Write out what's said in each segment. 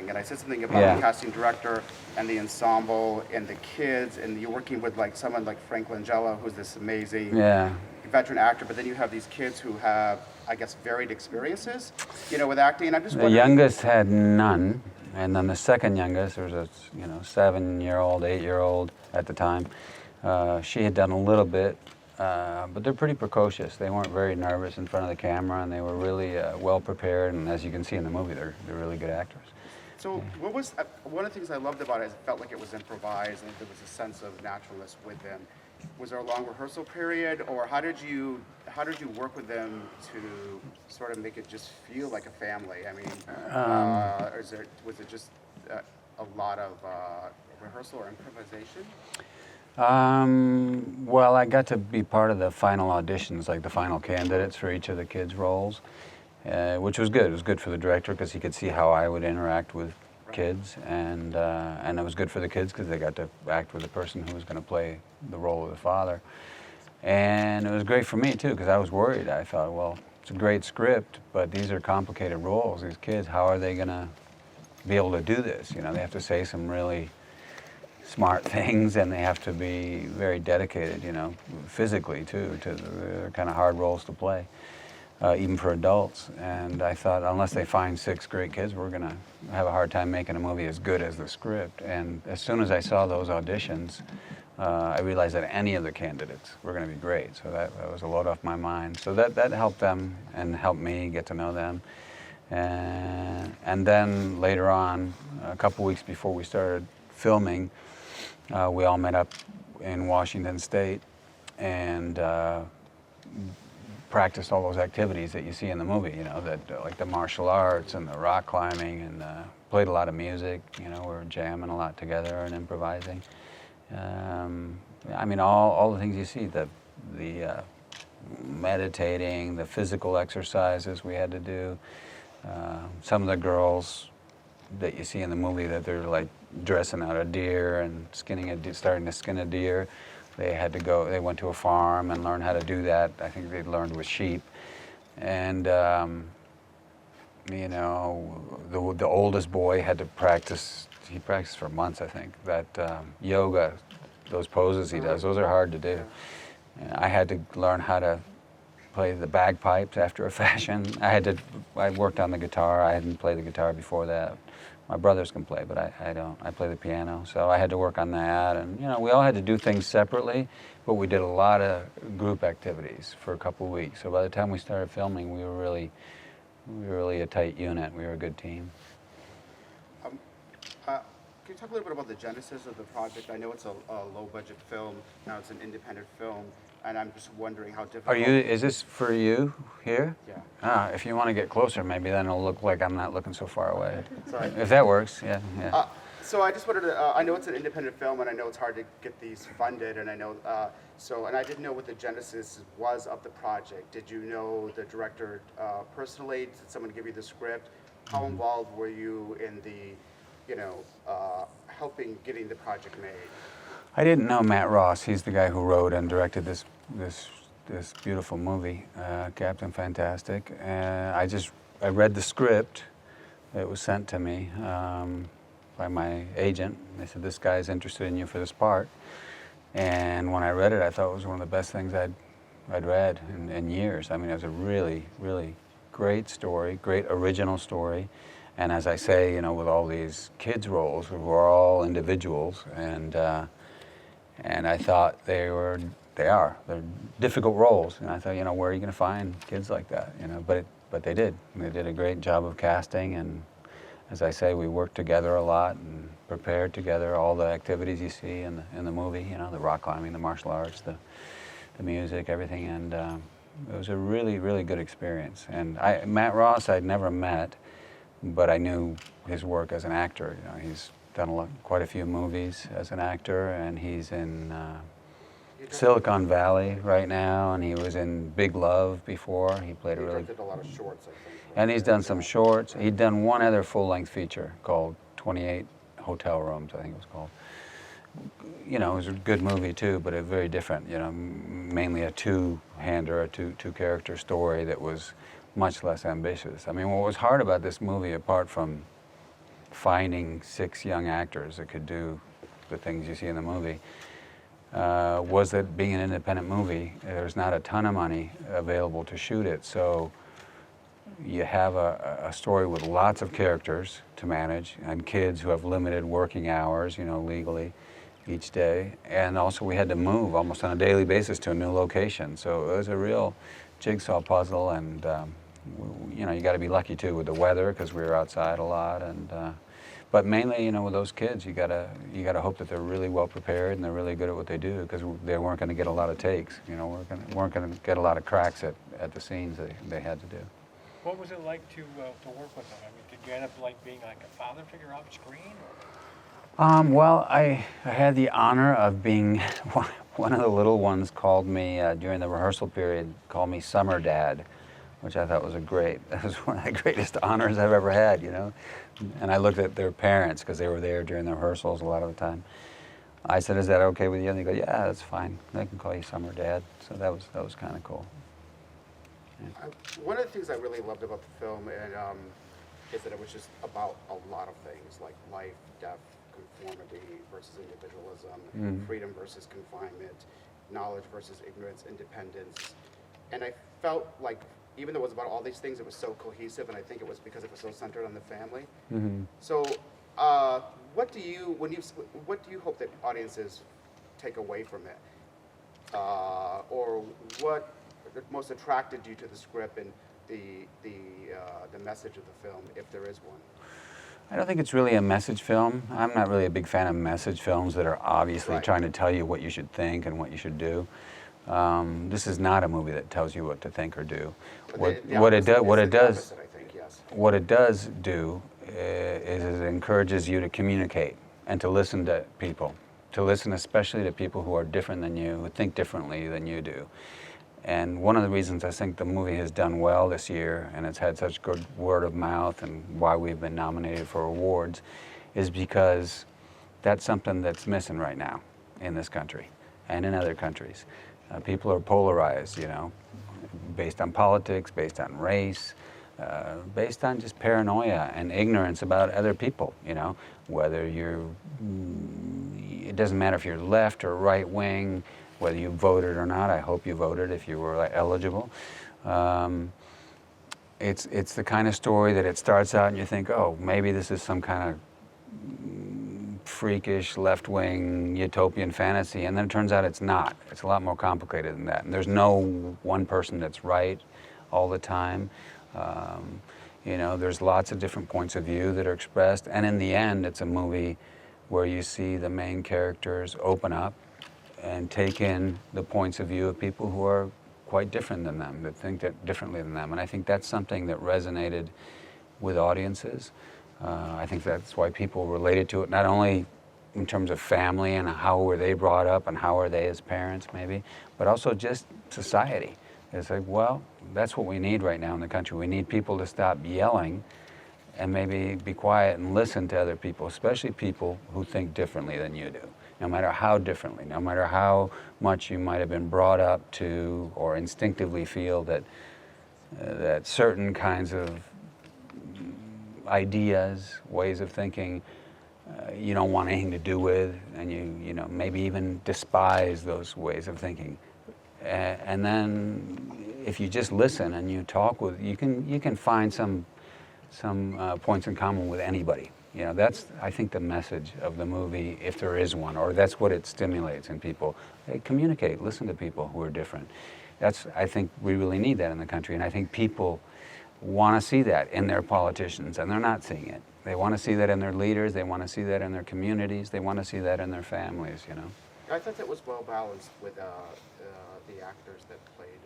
casting, and I said something about the casting director and the ensemble and the kids, and you're working with like someone like Frank Langella, who's this amazing veteran actor, but then you have these kids who have, I guess, varied experiences, you know, with acting. And I'm just wondering. The youngest had none, and then the second youngest, there was a 7-year-old, 8-year-old at the time. She had done a little bit, but they're pretty precocious. They weren't very nervous in front of the camera, and they were really well prepared. And as you can see in the movie, they're really good actors. So what was one of the things I loved about it is it felt like it was improvised, and there was a sense of naturalness with them. Was there a long rehearsal period, or how did you work with them to sort of make it just feel like a family? I mean, was it just a lot of rehearsal or improvisation? Well, I got to be part of the final auditions, like the final candidates for each of the kids' roles, which was good. It was good for the director because he could see how I would interact with kids, and it was good for the kids because they got to act with the person who was going to play the role of the father. And it was great for me too because I was worried. I thought, well, it's a great script, but these are complicated roles. These kids, how are they going to be able to do this? You know, they have to say some really smart things, and they have to be very dedicated, you know, physically too. They're kind of hard roles to play. Even for adults. And I thought, unless they find 6 great kids, we're going to have a hard time making a movie as good as the script. And as soon as I saw those auditions, I realized that any of the candidates were going to be great. So that was a load off my mind. So that helped them and helped me get to know them. And then later on, a couple weeks before we started filming, we all met up in Washington State and practiced all those activities that you see in the movie, you know, that like the martial arts and the rock climbing, and played a lot of music, you know, we were jamming a lot together and improvising. I mean, all the things you see, the meditating, the physical exercises we had to do. Some of the girls that you see in the movie that they're like dressing out a deer and starting to skin a deer. They had to go, they went to a farm and learned how to do that. I think they learned with sheep. And, you know, the oldest boy had to practice, he practiced for months, I think, that yoga, those poses he does, those are hard to do. I had to learn how to play the bagpipes after a fashion. I worked on the guitar. I hadn't played the guitar before that. My brothers can play, but I don't. I play the piano, so I had to work on that. And, you know, we all had to do things separately, but we did a lot of group activities for a couple of weeks. So by the time we started filming, we were really a tight unit. We were a good team. Can you talk a little bit about the genesis of the project? I know it's a low-budget film. Now it's an independent film. And I'm just wondering how difficult. Is this for you here? Yeah. If you want to get closer, maybe then it'll look like I'm not looking so far away. Sorry. If that works, yeah. So I just wanted to, I know it's an independent film, and I know it's hard to get these funded, and I know, and I didn't know what the genesis was of the project. Did you know the director personally? Did someone give you the script? How involved were you in the, you know, helping getting the project made? I didn't know Matt Ross. He's the guy who wrote and directed this beautiful movie, Captain Fantastic. I read the script that was sent to me by my agent. They said, this guy's interested in you for this part. And when I read it, I thought it was one of the best things I'd read in years. I mean, it was a really, really great story, great original story. And as I say, you know, with all these kids' roles, we're all individuals, and I thought they're difficult roles. And I thought, you know, where are you going to find kids like that? You know, but they did. They did a great job of casting, and as I say, we worked together a lot and prepared together all the activities you see in the movie. You know, the rock climbing, the martial arts, the music, everything, and it was a really, really good experience. And Matt Ross I'd never met, but I knew his work as an actor. You know, he's done quite a few movies as an actor, and he's in Silicon Valley right now, and he was in Big Love before. He played a lot of shorts, I think. And he's done some shorts. He'd done one other full-length feature called 28 Hotel Rooms, I think it was called. You know, it was a good movie too, but very different. You know, mainly a two-hander, a two-character story that was much less ambitious. I mean, what was hard about this movie, apart from finding 6 young actors that could do the things you see in the movie was that being an independent movie, there's not a ton of money available to shoot it. So you have a story with lots of characters to manage and kids who have limited working hours, legally each day. And also we had to move almost on a daily basis to a new location. So it was a real jigsaw puzzle, and you got to be lucky too with the weather because we were outside a lot. And but mainly, with those kids, you gotta hope that they're really well prepared and they're really good at what they do, because they weren't going to get a lot of takes. Weren't going to get a lot of cracks at the scenes they had to do. What was it like to work with them? I mean, did you end up being like a father figure off screen? Well, I had the honor of being one of the little ones called me during the rehearsal period, called me Summer Dad, which I thought was that was one of the greatest honors I've ever had, And I looked at their parents because they were there during the rehearsals a lot of the time. I said, "Is that okay with you?" And they go, "Yeah, that's fine. They can call you Summer Dad." So that was kind of cool. Yeah. One of the things I really loved about the film is that it was just about a lot of things, like life, death, conformity versus individualism, freedom versus confinement, knowledge versus ignorance, independence. And I felt like, even though it was about all these things, it was so cohesive, and I think it was because it was so centered on the family. Mm-hmm. So, what do you hope that audiences take away from it, or what most attracted you to the script and the message of the film, if there is one? I don't think it's really a message film. I'm not really a big fan of message films that are obviously trying to tell you what you should think and what you should do. This is not a movie that tells you what to think or do. What it does do is it encourages you to communicate and to listen to people, to listen especially to people who are different than you, who think differently than you do. And one of the reasons I think the movie has done well this year, and it's had such good word of mouth, and why we've been nominated for awards, is because that's something that's missing right now in this country and in other countries. People are polarized, based on politics, based on race, based on just paranoia and ignorance about other people, whether it doesn't matter if you're left or right wing, whether you voted or not. I hope you voted if you were eligible. It's the kind of story that it starts out and you think, oh, maybe this is some kind of freakish left-wing utopian fantasy, and then it turns out it's not. It's a lot more complicated than that. And there's no one person that's right all the time. There's lots of different points of view that are expressed, and in the end, it's a movie where you see the main characters open up and take in the points of view of people who are quite different than them, that think differently than them. And I think that's something that resonated with audiences. I think that's why people related to it, not only in terms of family and how were they brought up and how are they as parents maybe, but also just society. It's like, well, that's what we need right now in the country. We need people to stop yelling and maybe be quiet and listen to other people, especially people who think differently than you do. No matter how differently, no matter how much you might have been brought up to or instinctively feel that certain kinds of ideas, ways of thinking, you don't want anything to do with, and you maybe even despise those ways of thinking. And then if you just listen and you talk with, you can find some points in common with anybody. That's, I think, the message of the movie, if there is one, or that's what it stimulates in people. They communicate, listen to people who are different. I think we really need that in the country, and I think people want to see that in their politicians, and they're not seeing it. They want to see that in their leaders, they want to see that in their communities, they want to see that in their families, I thought that was well balanced with the actors that played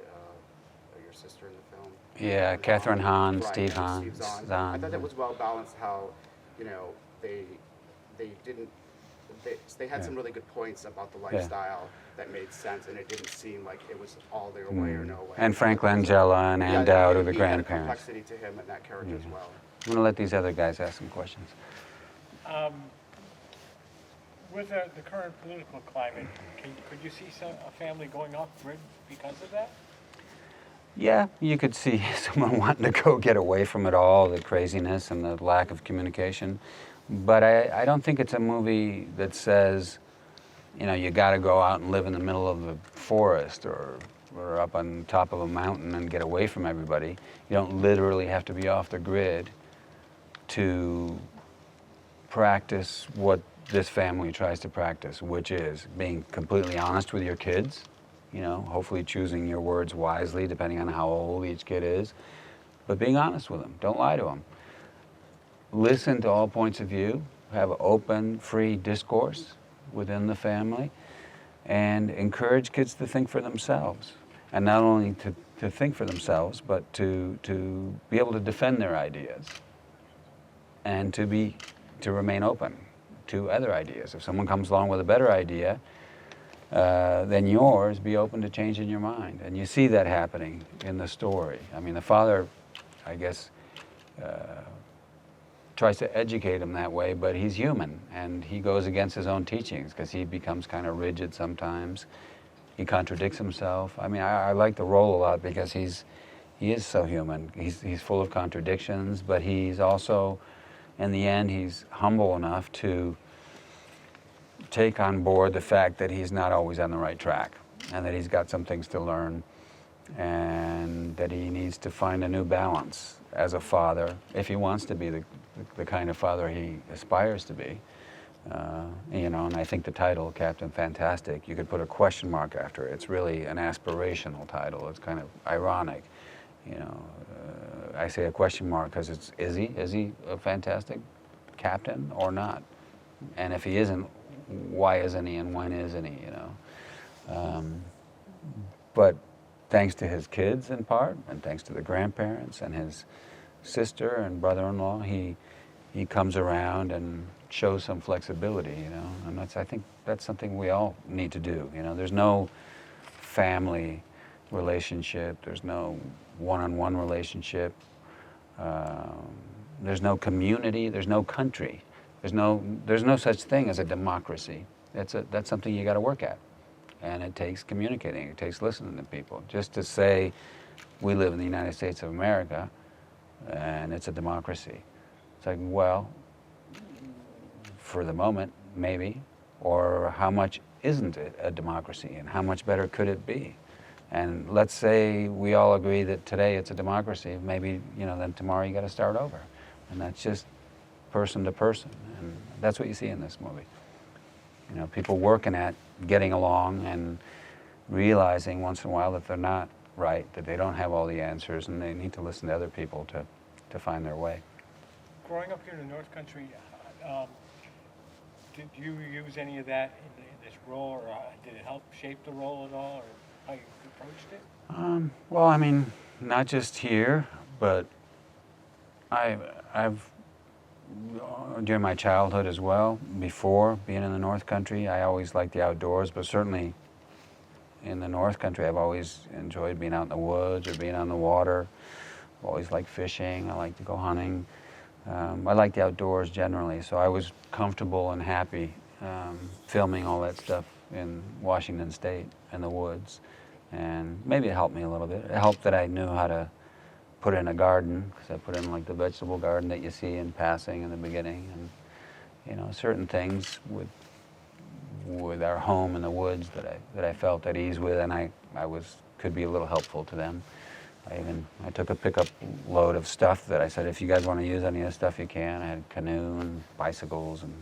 your sister in the film. Yeah, Catherine Hahn, Right, Steve and Hahn. Steve Zahn. I thought that was well balanced. How they had some really good points about the lifestyle that made sense, and it didn't seem like it was all their way or no way. And Frank Langella and Ann Dowd are the He grandparents. had a complexity to him and that character as well. I'm going to let these other guys ask some questions. With the current political climate, could you see a family going off grid because of that? Yeah, you could see someone wanting to go get away from it all, the craziness and the lack of communication. But I don't think it's a movie that says, you know, you got to go out and live in the middle of the forest or up on top of a mountain and get away from everybody. You don't literally have to be off the grid to practice what this family tries to practice, which is being completely honest with your kids, you know, hopefully choosing your words wisely depending on how old each kid is, but being honest with them. Don't lie to them. Listen to all points of view, have open, free discourse within the family, and encourage kids to think for themselves. And not only to think for themselves, but to be able to defend their ideas and to remain open to other ideas. If someone comes along with a better idea than yours, be open to changing your mind. And you see that happening in the story. I mean, the father, I guess, tries to educate him that way, but he's human, and he goes against his own teachings because he becomes kind of rigid sometimes. He contradicts himself. I mean, I like the role a lot because he is so human. He's full of contradictions, but he's also, in the end, he's humble enough to take on board the fact that he's not always on the right track and that he's got some things to learn and that he needs to find a new balance as a father if he wants to be the kind of father he aspires to be. You know, and I think the title, Captain Fantastic, you could put a question mark after it. It's really an aspirational title. It's kind of ironic. You know, I say a question mark because is he a fantastic captain or not? And if he isn't, why isn't he and when isn't he, you know? But thanks to his kids in part, and thanks to the grandparents and his sister and brother-in-law, he comes around and shows some flexibility, you know, and I think that's something we all need to do, you know. There's no family relationship, there's no one-on-one relationship, there's no community, there's no country, there's no such thing as a democracy. That's something you got to work at, and it takes communicating, it takes listening to people. Just to say we live in the United States of America and it's a democracy, it's like, well, for the moment, maybe, or how much isn't it a democracy and how much better could it be? And let's say we all agree that today it's a democracy, maybe, you know, then tomorrow you got to start over. And that's just person to person. And that's what you see in this movie. You know, people working at getting along and realizing once in a while that they're not right, that they don't have all the answers, and they need to listen to other people to find their way. Growing up here in the North Country, did you use any of that in this role, or did it help shape the role at all, or how you approached it? Well, I mean, not just here, but I've during my childhood as well, before being in the North Country, I always liked the outdoors, but certainly in the North Country, I've always enjoyed being out in the woods or being on the water. I've always liked fishing. I like to go hunting. I like the outdoors generally, so I was comfortable and happy filming all that stuff in Washington State in the woods. And maybe it helped me a little bit. It helped that I knew how to put in a garden, because I put in like the vegetable garden that you see in passing in the beginning, and you know, certain things with our home in the woods that I felt at ease with, and I could be a little helpful to them. I took a pickup load of stuff that I said, if you guys want to use any of this stuff, you can. I had a canoe and bicycles and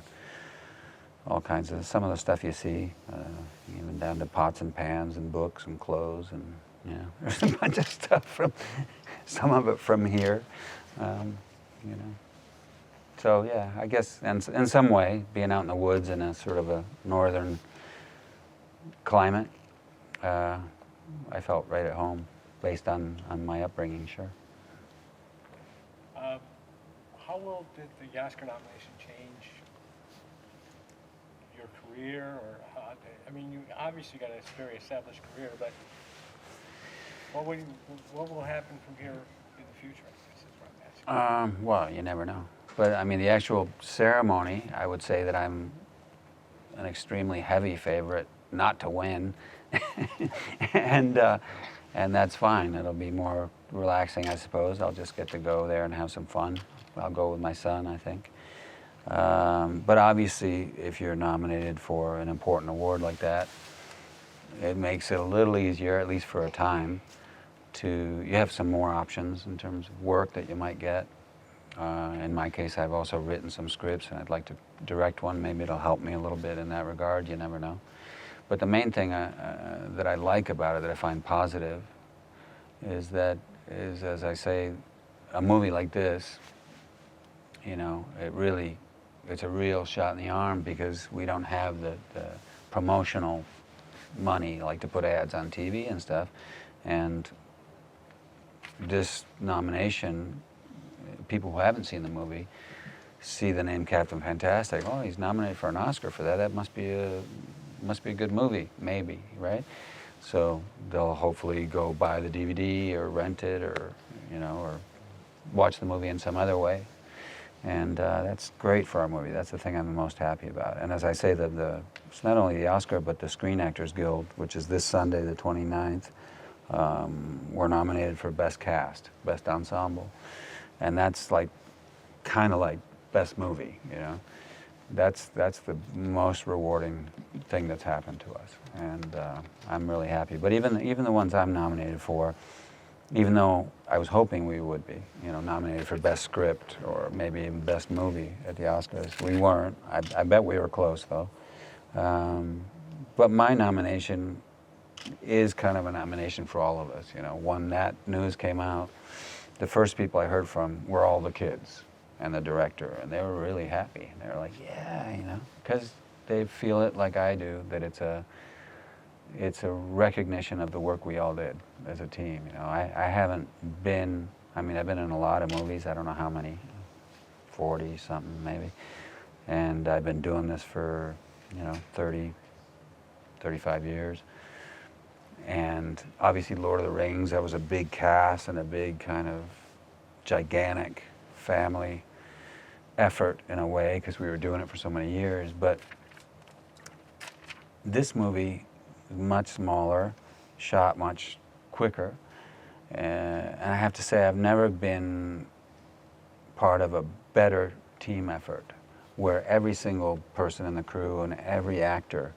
all kinds of, some of the stuff you see, even down to pots and pans and books and clothes, and yeah, there's a bunch of stuff from, some of it from here, you know. So yeah, I guess in some way, being out in the woods in a sort of a northern climate, I felt right at home based on my upbringing, sure. How well did the Oscar nomination change your career, or I mean, you obviously got a very established career, but what will happen from here in the future? This is what I'm asking. Well, you never know. But I mean, the actual ceremony, I would say that I'm an extremely heavy favorite not to win, and that's fine. It'll be more relaxing, I suppose. I'll just get to go there and have some fun. I'll go with my son, I think. But obviously, if you're nominated for an important award like that, it makes it a little easier, at least for a time, you have some more options in terms of work that you might get. In my case, I've also written some scripts, and I'd like to direct one. Maybe it'll help me a little bit in that regard. You never know. But the main thing that I like about it, that I find positive, is, as I say, a movie like this, you know, it's a real shot in the arm, because we don't have the promotional money, like to put ads on TV and stuff. And this nomination, people who haven't seen the movie see the name Captain Fantastic. Oh, he's nominated for an Oscar for that. That must be a good movie, maybe, right? So they'll hopefully go buy the DVD or rent it, or or watch the movie in some other way. And that's great for our movie. That's the thing I'm the most happy about. And as I say, it's not only the Oscar, but the Screen Actors Guild, which is this Sunday, the 29th, we're nominated for Best Cast, Best Ensemble. And that's kind of like Best Movie, That's the most rewarding thing that's happened to us. And I'm really happy. But even the ones I'm nominated for, even though I was hoping we would be, nominated for Best Script or maybe even Best Movie at the Oscars, we weren't. I bet we were close, though. But my nomination is kind of a nomination for all of us. When that news came out, the first people I heard from were all the kids and the director, and they were really happy. They were like, yeah, because they feel it like I do, that it's a recognition of the work we all did as a team. I haven't been, I've been in a lot of movies, I don't know how many, 40 something maybe, and I've been doing this for 30, 35 years. And obviously Lord of the Rings, that was a big cast and a big kind of gigantic family effort in a way, because we were doing it for so many years. But this movie, much smaller, shot much quicker, and I have to say I've never been part of a better team effort, where every single person in the crew and every actor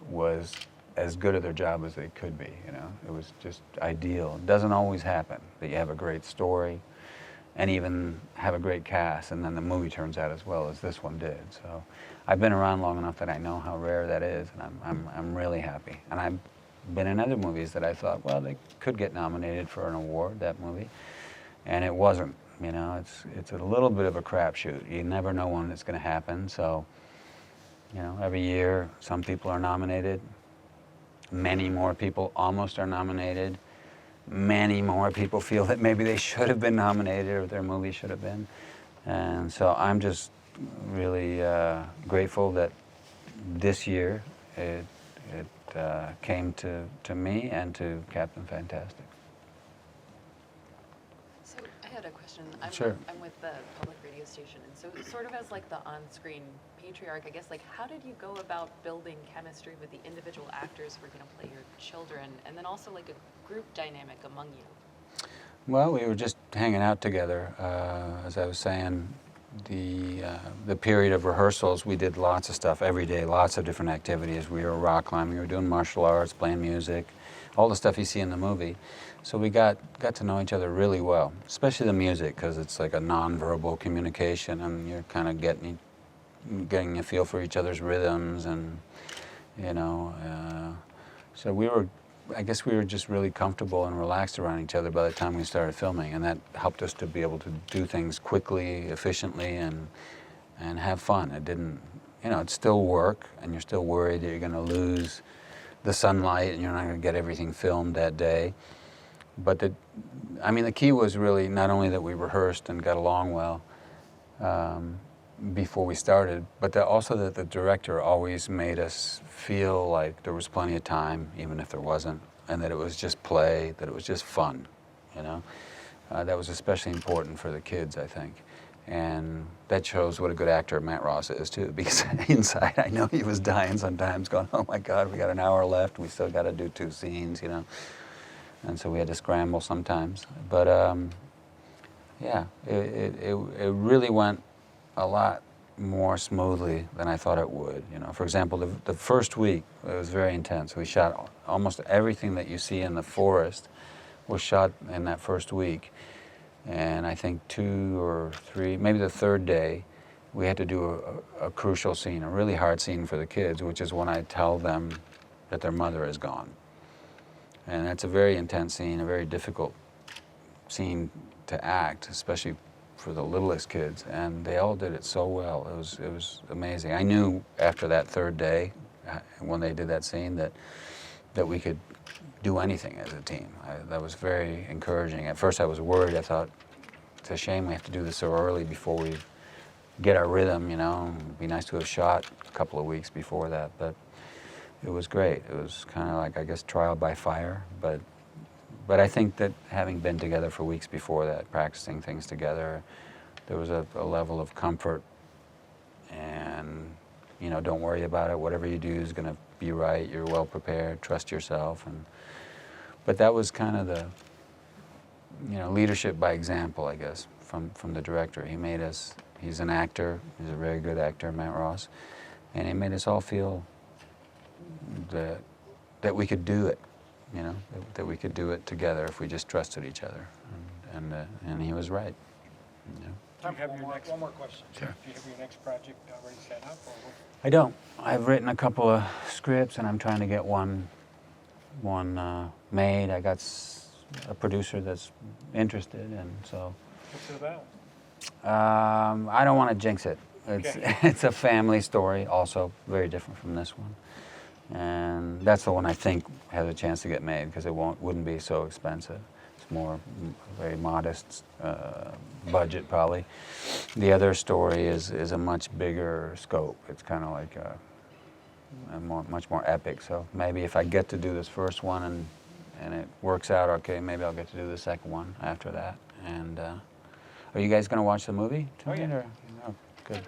was as good at their job as they could be. It was just ideal. It doesn't always happen that you have a great story and even have a great cast, and then the movie turns out as well as this one did. So I've been around long enough that I know how rare that is, and I'm really happy. And I've been in other movies that I thought, well, they could get nominated for an award, that movie, and it wasn't. It's a little bit of a crapshoot. You never know when it's going to happen. So every year some people are nominated. Many more people almost are nominated. Many more people feel that maybe they should have been nominated, or their movie should have been. And so I'm just really grateful that this year it came to me and to Captain Fantastic. So I had a question. Sure. I'm with the public radio station, and so sort of as like the on-screen patriarch, I guess, how did you go about building chemistry with the individual actors who are going to play your children, and then also like a group dynamic among you? Well, we were just hanging out together. As I was saying, the period of rehearsals, we did lots of stuff every day, lots of different activities. We were rock climbing, we were doing martial arts, playing music, all the stuff you see in the movie. So we got to know each other really well, especially the music, because it's like a non-verbal communication, and you're kind of getting a feel for each other's rhythms, and so I guess we were just really comfortable and relaxed around each other by the time we started filming, and that helped us to be able to do things quickly, efficiently, and have fun. It didn't, it's still work, and you're still worried that you're going to lose the sunlight and you're not going to get everything filmed that day. But the key was really not only that we rehearsed and got along well before we started, but also that the director always made us feel like there was plenty of time, even if there wasn't, and that it was just play, that it was just fun, That was especially important for the kids, I think. And that shows what a good actor Matt Ross is, too, because inside I know he was dying sometimes, going, oh my God, we got an hour left, we still got to do 2 scenes, And so we had to scramble sometimes. But yeah, it really went a lot more smoothly than I thought it would. You know, for example, the first week it was very intense. We shot almost everything that you see in the forest was shot in that first week, and I think 2 or 3, maybe the third day, we had to do a crucial scene, a really hard scene for the kids, which is when I tell them that their mother is gone. And that's a very intense scene, a very difficult scene to act, especially for the littlest kids, and they all did it so well. It was amazing. I knew after that third day, when they did that scene, that we could do anything as a team. That was very encouraging. At first I was worried. I thought, it's a shame we have to do this so early before we get our rhythm, you know. It'd be nice to have shot a couple of weeks before that, but it was great. It was kind of like, I guess, trial by fire, but I think that having been together for weeks before that, practicing things together, there was a level of comfort and, you know, don't worry about it. Whatever you do is going to be right. You're well prepared. Trust yourself. But that was kind of the, you know, leadership by example, I guess, from the director. He made us, he's an actor. He's a very good actor, Matt Ross. And he made us all feel that we could do it. You know, that we could do it together if we just trusted each other, and he was right. You know. Do you have your next, one more question. Sure. Do you have your next project already set up? Or what? I don't. I've written a couple of scripts, and I'm trying to get one made. I got a producer that's interested, and so. What's it about? I don't want to jinx it. Okay. It's a family story, also very different from this one. And that's the one I think has a chance to get made because it wouldn't be so expensive. It's more very modest budget probably. The other story is a much bigger scope. It's kind of like much more epic. So maybe if I get to do this first one and it works out okay, maybe I'll get to do the second one after that. And are you guys going to watch the movie tonight? yeah. Or? Oh, good.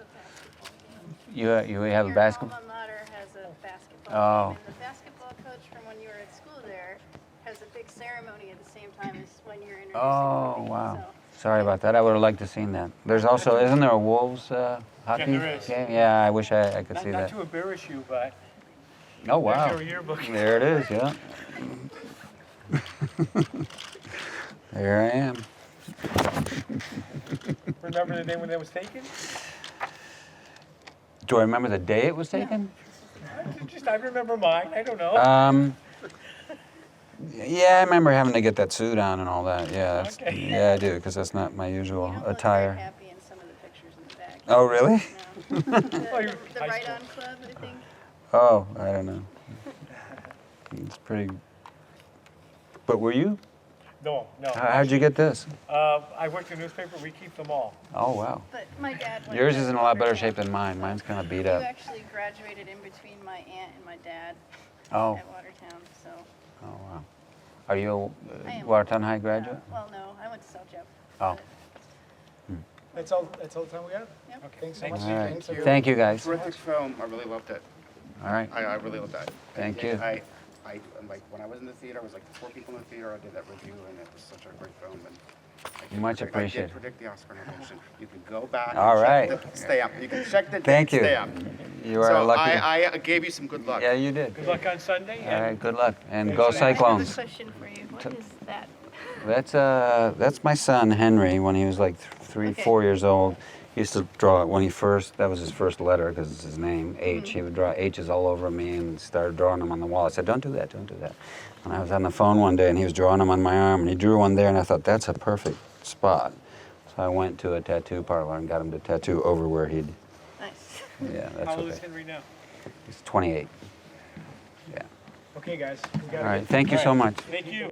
You have a basketball. Your alma mater has a basketball Oh. team, and the basketball coach from when you were at school there has a big ceremony at the same time as when you're introducing Oh, the movie. wow. So Sorry about that. I would have liked to seen that. There's also, isn't there a Wolves hockey there is. game? Yeah, I wish I could see Not that. to embarrass you, but Oh, wow. there's your yearbook. There it is, yeah. There I am. Remember the day when that was taken? Do I remember the day it was taken? I remember mine. I don't know. Yeah, I remember having to get that suit on and all that. Yeah, Okay. yeah, I do, because that's not my usual you don't look attire. very happy in some of the pictures in the back. Oh, really? No. Oh, you're The high Right school. On Club, I think. Oh, I don't know. It's pretty. But were you? No. How'd you get this? I worked in a newspaper. We keep them all. Oh, wow. But my dad went Yours to is in a lot better shape Watertown. than mine. Mine's kind of beat You up. actually graduated in between my aunt and my dad Oh. at Watertown, so. Oh, wow. Are you I a am. Watertown High graduate? Well, no, I went to South Jeff. Oh. That's all the time we have? Yep. Okay. Thanks so Thanks. much. All right. Thanks, everyone. Thank you, guys. Terrific film. I really loved it. All right. I really loved that. Thank you. I'm like, when I was in the theater, I was like 4 people in the theater. I did that review, and it was such a great film. And I Much did appreciated. predict the Oscar nomination. You can go back. All and check right. the stamp. You can check the Thank you. stamp. You are So lucky. I gave you some good luck. Yeah, you did. Good luck on Sunday. All right, good luck. And Thanks go for that. I have a Cyclones. question for you. What is that? That's my son, Henry, when he was like 3, Okay. 4 years old. He used to draw, that was his first letter because it's his name, H. He would draw H's all over me and started drawing them on the wall. I said, don't do that, don't do that. And I was on the phone one day and he was drawing them on my arm and he drew one there and I thought, that's a perfect spot. So I went to a tattoo parlor and got him to tattoo over where he'd, Nice. yeah, that's How what old is they, Henry now? he's 28. Yeah. Okay, guys. We gotta All right, get- thank you All so right. much. Thank you.